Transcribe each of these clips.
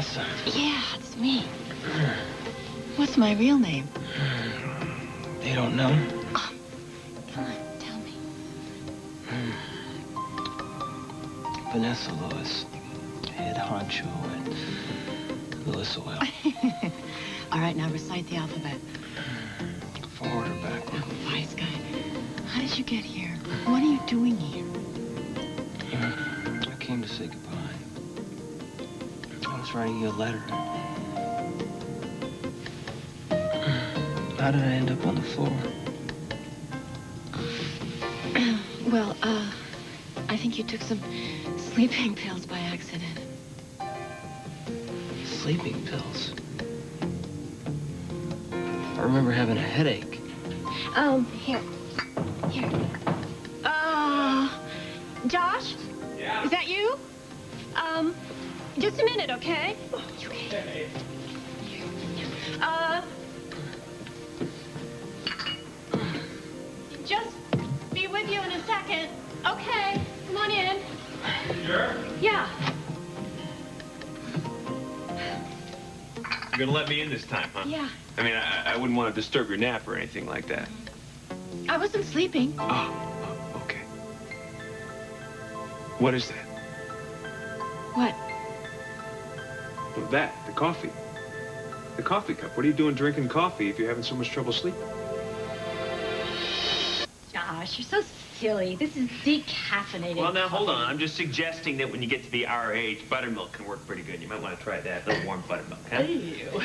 Vanessa. Yeah, it's me. What's my real name? They don't know. Oh, come on, tell me. Vanessa Lewis. Head honcho at Lewis Oil. All right, now recite the alphabet. Forward or backward? Oh, wise guy. How did you get here? What are you doing here? I came to say goodbye. I was writing you a letter. How did I end up on the floor? Well, I think you took some sleeping pills by accident. Sleeping pills? I remember having a headache. Here. Josh? Yeah? Is that you? Just a minute, okay? Okay. Just be with you in a second. Okay, come on in. Sure? Yeah. You're gonna let me in this time, huh? Yeah. I mean, I wouldn't want to disturb your nap or anything like that. I wasn't sleeping. Oh, okay. What is that? What? Well, the coffee. The coffee cup. What are you doing drinking coffee if you're having so much trouble sleeping? Josh, you're so silly. This is decaffeinated. Well, now, hold on. I'm just suggesting that when you get to be our age, buttermilk can work pretty good. You might want to try that. A little warm buttermilk, huh? Ew.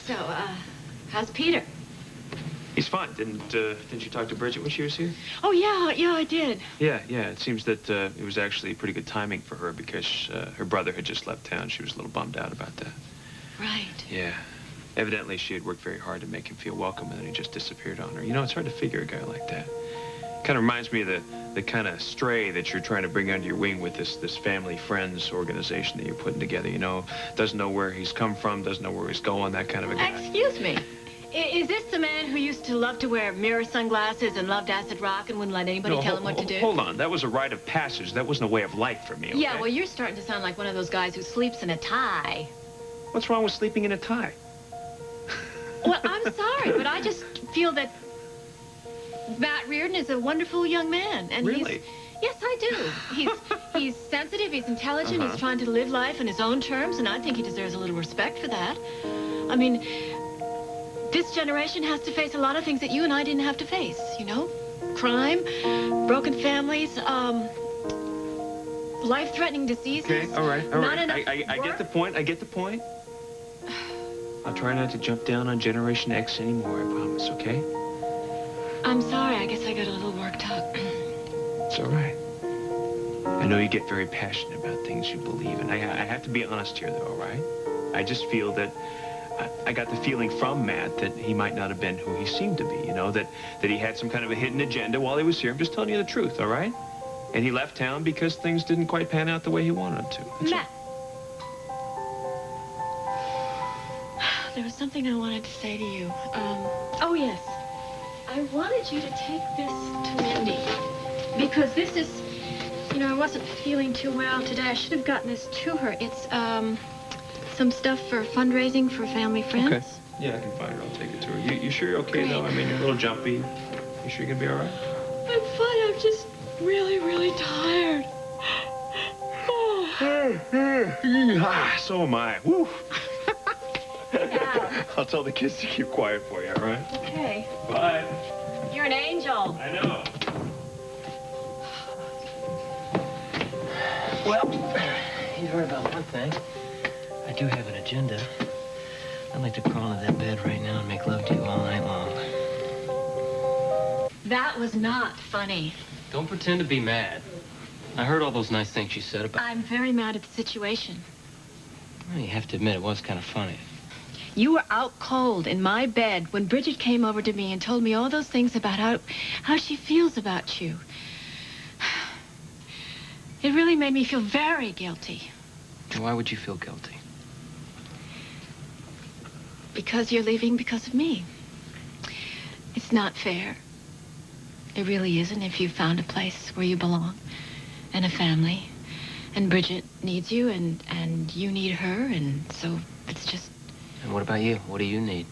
So, how's Peter? He's fine. Didn't you talk to Bridget when she was here? Oh, yeah, I did. Yeah. It seems that it was actually pretty good timing for her because her brother had just left town. She was a little bummed out about that. Right. Yeah. Evidently, she had worked very hard to make him feel welcome, and then he just disappeared on her. You know, it's hard to figure a guy like that. Kind of reminds me of the kind of stray that you're trying to bring under your wing with this family friends organization that you're putting together, you know? Doesn't know where he's come from, doesn't know where he's going, that kind of a guy. Excuse me. Is this the man who used to love to wear mirror sunglasses and loved acid rock and wouldn't let anybody tell him what to do? Hold on. That was a rite of passage. That wasn't a way of life for me, okay? Yeah, well, you're starting to sound like one of those guys who sleeps in a tie. What's wrong with sleeping in a tie? Well, I'm sorry, but I just feel that Matt Reardon is a wonderful young man. And Really? Yes, I do. He's sensitive, he's intelligent, he's trying to live life on his own terms, and I think he deserves a little respect for that. I mean, this generation has to face a lot of things that you and I didn't have to face, you know? Crime, broken families, life-threatening diseases. Okay, all right. Not enough I work. get the point. I get the point. I'll try not to jump down on Generation X anymore, I promise, okay? I'm sorry, I guess I got a little worked up. It's all right. I know you get very passionate about things you believe in. I have to be honest here, though, all right? I just feel that I got the feeling from Matt that he might not have been who he seemed to be, you know, that he had some kind of a hidden agenda while he was here. I'm just telling you the truth, all right? And he left town because things didn't quite pan out the way he wanted them to. That's Matt. There was something I wanted to say to you. Oh, yes. I wanted you to take this to Mindy. Because this is, you know, I wasn't feeling too well today. I should have gotten this to her. It's, some stuff for fundraising for family friends. Okay. Yeah, I can find her. I'll take it to her. You sure you're okay, Great. though? I mean, you're a little jumpy. You sure you're gonna be all right? I'm fine. I'm just really, really tired. So am I. Woo. Yeah. I'll tell the kids to keep quiet for you, all right? Okay. Bye. You're an angel. I know. Well, you heard about one thing. I do have an agenda. I'd like to crawl into that bed right now and make love to you all night long. That was not funny. Don't pretend to be mad. I heard all those nice things you said about... I'm very mad at the situation. Well, you have to admit, it was kind of funny. You were out cold in my bed when Bridget came over to me and told me all those things about how she feels about you. It really made me feel very guilty. Why would you feel guilty? Because you're leaving because of me. It's not fair. It really isn't if you've found a place where you belong and a family And Bridget needs you, and you need her, and so it's just... And what about you? What do you need?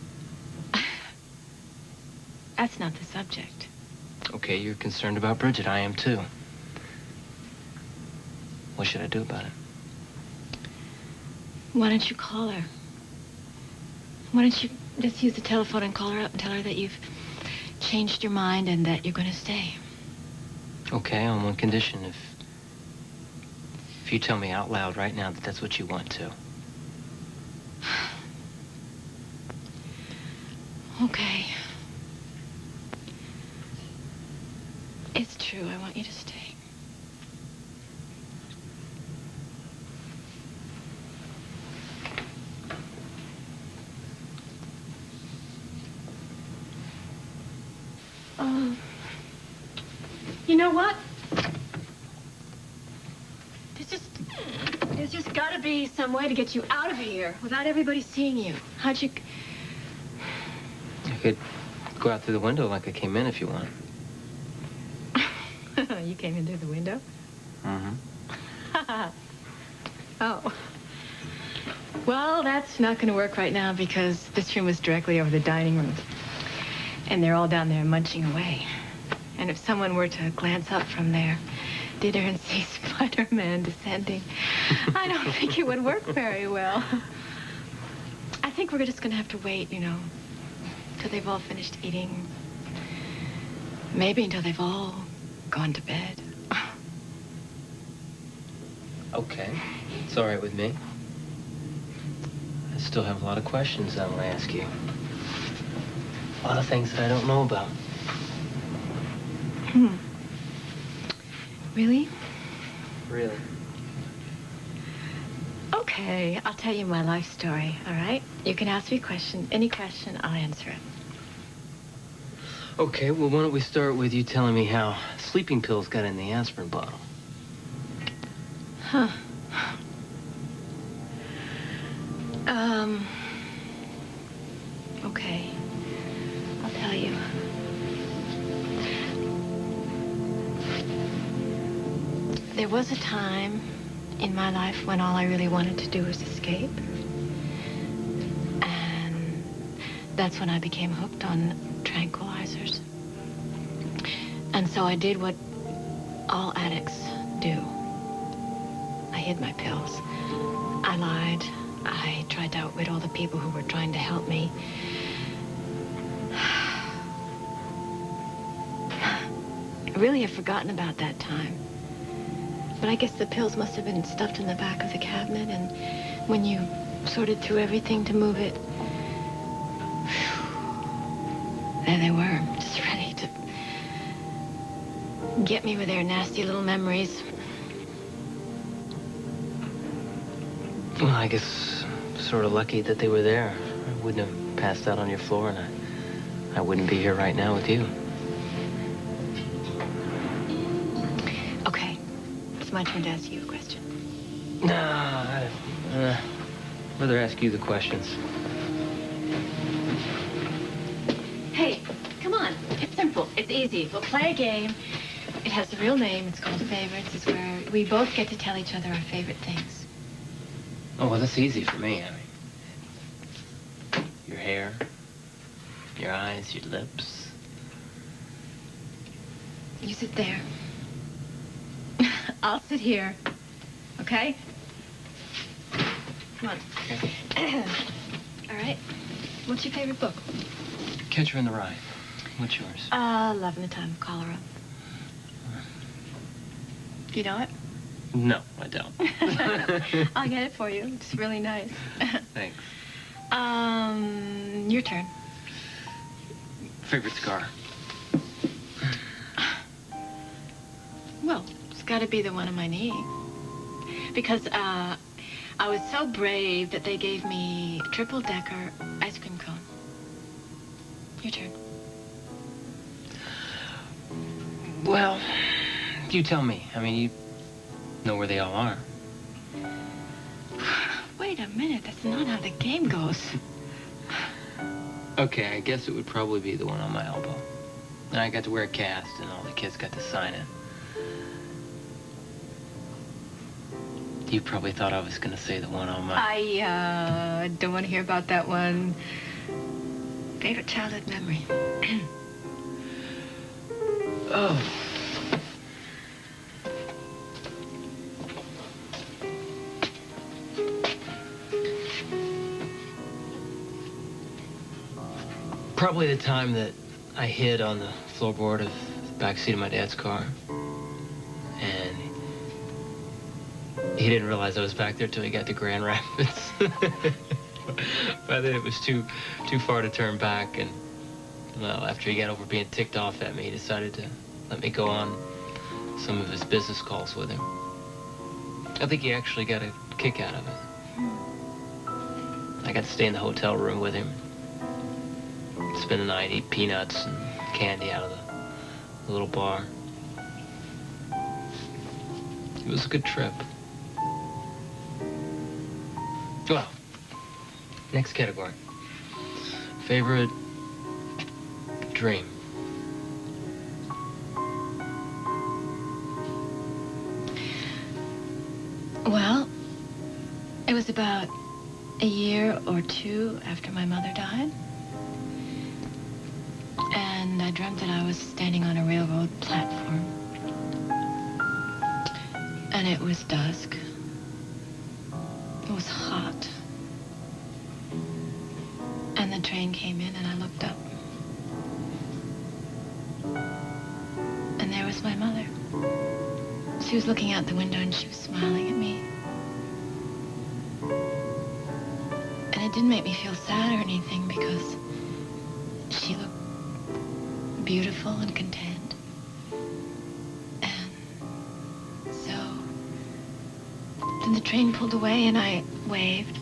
That's not the subject. Okay, you're concerned about Bridget. I am too. What should I do about it? Why don't you call her? Why don't you just use the telephone and call her up and tell her that you've changed your mind and that you're going to stay? Okay, on one condition. If you tell me out loud right now that that's what you want to. Okay. It's true. I want you to stay. You know what? There's just got to be some way to get you out of here without everybody seeing you. How'd you... I could go out through the window like I came in if you want. You came in through the window? Mm-hmm. Oh. Well, that's not going to work right now because this room is directly over the dining room. And they're all down there munching away. And if someone were to glance up from their dinner and see Spider-Man descending, I don't think it would work very well. I think we're just going to have to wait, you know, till they've all finished eating. Maybe until they've all gone to bed. Okay. It's all right with me. I still have a lot of questions I want to ask you. A lot of things that I don't know about. Really? Really? Okay, I'll tell you my life story, all right? You can ask me a question, any question, I'll answer it. Okay, well, why don't we start with you telling me how sleeping pills got in the aspirin bottle? Huh. Okay. I'll tell you. There was a time in my life when all I really wanted to do was escape. And that's when I became hooked on tranquilizers. And so I did what all addicts do. I hid my pills. I lied. I tried to outwit all the people who were trying to help me. I really have forgotten about that time. But I guess the pills must have been stuffed in the back of the cabinet, and when you sorted through everything to move it, there they were, just ready to get me with their nasty little memories. Well, I guess sort of lucky that they were there. I wouldn't have passed out on your floor, and I wouldn't be here right now with you. Okay, it's my turn to ask you a question. No, I'd rather ask you the questions. Hey, come on. It's simple. It's easy. We'll play a game. It has a real name. It's called Favorites. It's where we both get to tell each other our favorite things. Oh, well, that's easy for me. I mean, your hair, your eyes, your lips. You sit there. I'll sit here. Okay? Come on. Okay. All right. What's your favorite book? Catcher in the Rye. What's yours? Love in the Time of Cholera. Do you know it? No, I don't. I'll get it for you. It's really nice. Thanks. Your turn. Favorite cigar? Well, it's got to be the one on my knee. Because, I was so brave that they gave me a triple-decker ice cream cone. Your turn. Well, you tell me. I mean, you know where they all are. Wait a minute. That's not how the game goes. Okay, I guess it would probably be the one on my elbow. And I got to wear a cast, and all the kids got to sign it. You probably thought I was going to say the one on my... I don't want to hear about that one. Favorite childhood memory? Oh. Probably the time that I hid on the floorboard of the backseat of my dad's car. And he didn't realize I was back there till he got to Grand Rapids. By then it was too far to turn back, and well, after he got over being ticked off at me, he decided to let me go on some of his business calls with him. I think he actually got a kick out of it. I got to stay in the hotel room with him, spend the night, eat peanuts and candy out of the little bar. It was a good trip. Well, next category. Favorite dream. Well, it was about a year or two after my mother died. And I dreamt that I was standing on a railroad platform. And it was dusk. It was hot. And the train came in and I looked up. And there was my mother. She was looking out the window and she was smiling at me. And it didn't make me feel sad or anything because she looked beautiful and content. And so then the train pulled away and I waved.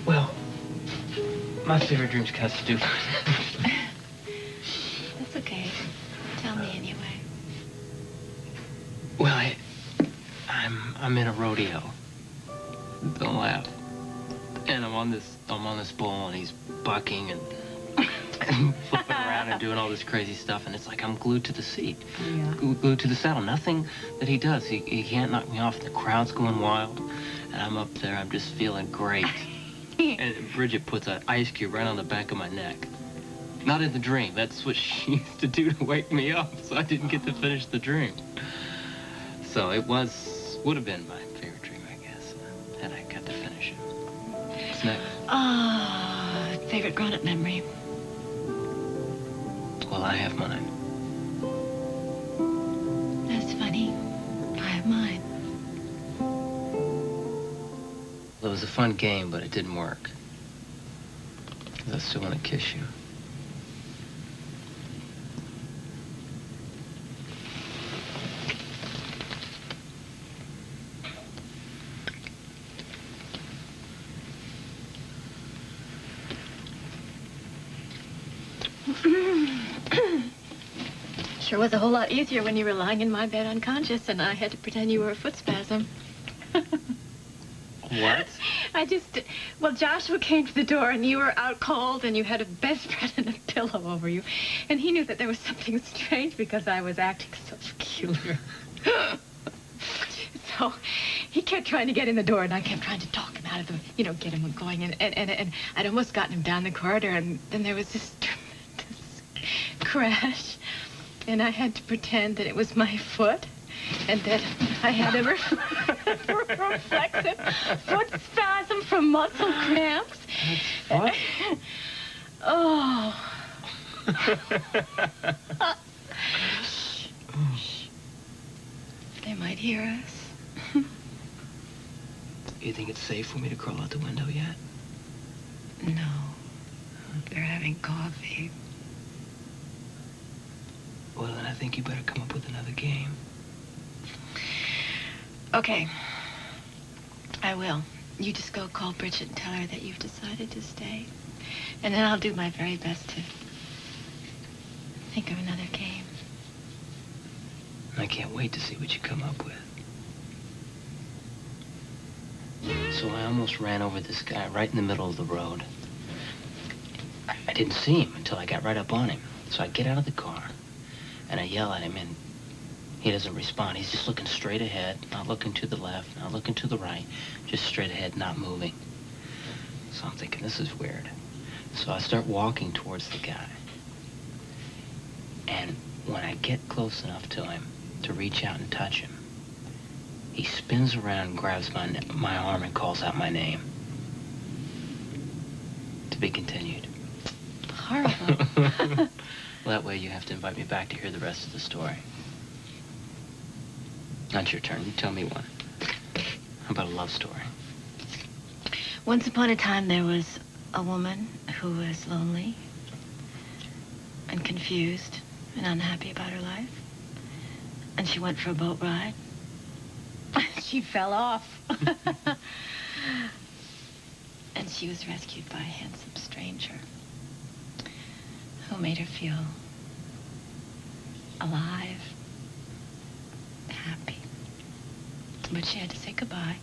Well, my favorite dream's kind of stupid. That's okay. Tell me anyway. Well, I'm in a rodeo. Don't laugh. And I'm on this bull, and he's bucking and flipping around and doing all this crazy stuff, and it's like I'm glued to the seat, glued to the saddle. Nothing that he does, he can't knock me off. And the crowd's going wild, and I'm up there. I'm just feeling great. And Bridget puts an ice cube right on the back of my neck. Not in the dream. That's what she used to do to wake me up, so I didn't get to finish the dream. So it would have been my favorite dream, I guess, had I got to finish it. What's next? Favorite grown-up memory. Well, I have mine. That's funny. I have mine. Well, it was a fun game, but it didn't work. 'Cause I still want to kiss you. Sure was a whole lot easier when you were lying in my bed unconscious and I had to pretend you were a foot spasm. What? Well, Joshua came to the door and you were out cold and you had a bedspread and a pillow over you. And he knew that there was something strange because I was acting so peculiar. So he kept trying to get in the door and I kept trying to talk him out of the, get him going. And I'd almost gotten him down the corridor and then there was this tremendous crash. And I had to pretend that it was my foot and that I had a reflexive foot spasm from muscle cramps. What? Oh. They might hear us. You think it's safe for me to crawl out the window yet? No. They're having coffee. Well, then I think you better come up with another game. Okay. I will. You just go call Bridget and tell her that you've decided to stay. And then I'll do my very best to think of another game. I can't wait to see what you come up with. So I almost ran over this guy right in the middle of the road. I didn't see him until I got right up on him. So I get out of the car, and I yell at him, and he doesn't respond. He's just looking straight ahead, not looking to the left, not looking to the right, just straight ahead, not moving. So I'm thinking, this is weird. So I start walking towards the guy. And when I get close enough to him to reach out and touch him, he spins around, grabs my arm, and calls out my name. To be continued. Horrible. Well, that way you have to invite me back to hear the rest of the story. Now it's your turn. You tell me one. How about a love story? Once upon a time, there was a woman who was lonely and confused and unhappy about her life. And she went for a boat ride. She fell off. And she was rescued by a handsome stranger who made her feel alive, happy. But she had to say goodbye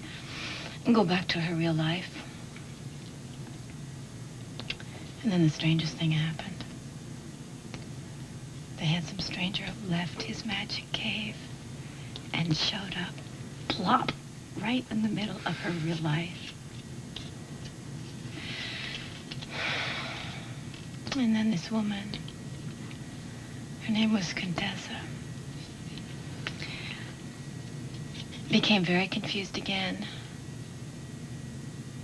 and go back to her real life. And then the strangest thing happened. The handsome stranger left his magic cave and showed up, plop, right in the middle of her real life. And then this woman, her name was Contessa, became very confused again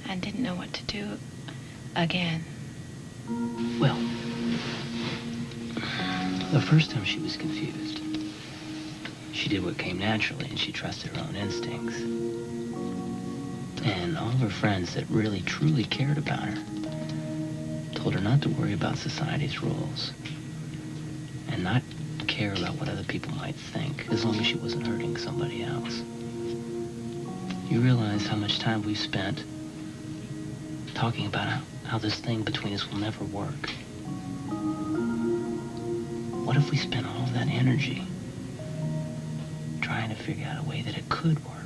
and didn't know what to do again. Well, the first time she was confused, she did what came naturally, and she trusted her own instincts. And all of her friends that really, truly cared about her told her not to worry about society's rules and not care about what other people might think, as long as she wasn't hurting somebody else. You realize how much time we've spent talking about how this thing between us will never work. What if we spent all of that energy trying to figure out a way that it could work?